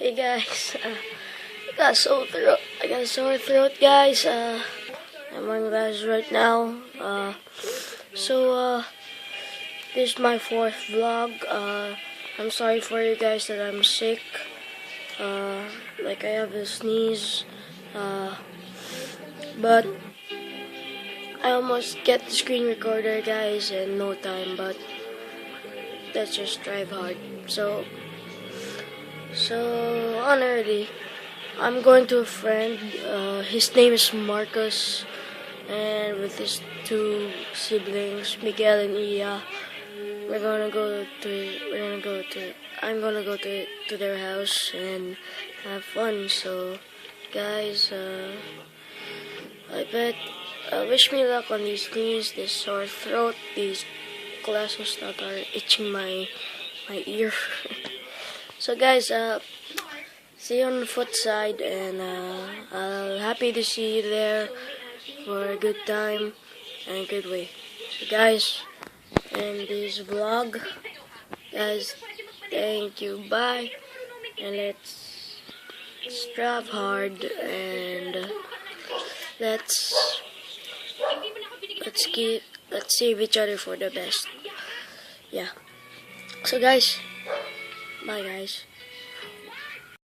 Hey guys, I got a sore throat, guys. I'm on guys right now. This is my fourth vlog. I'm sorry for you guys that I'm sick. Like I have a sneeze. But I almost get the screen recorder, guys, in no time. But let's just strive hard. So on early, I'm going to a friend. His name is Marcus, and with his two siblings, Miguel and Iya, I'm gonna go to their house and have fun. So, guys, wish me luck on these knees, this sore throat, these glasses that are itching my ear. So guys, see you on the foot side, and I'm happy to see you there for a good time and a good way. So guys, in this vlog, guys, thank you, bye, and let's strive hard, and let's save each other for the best. Yeah. So guys, bye guys.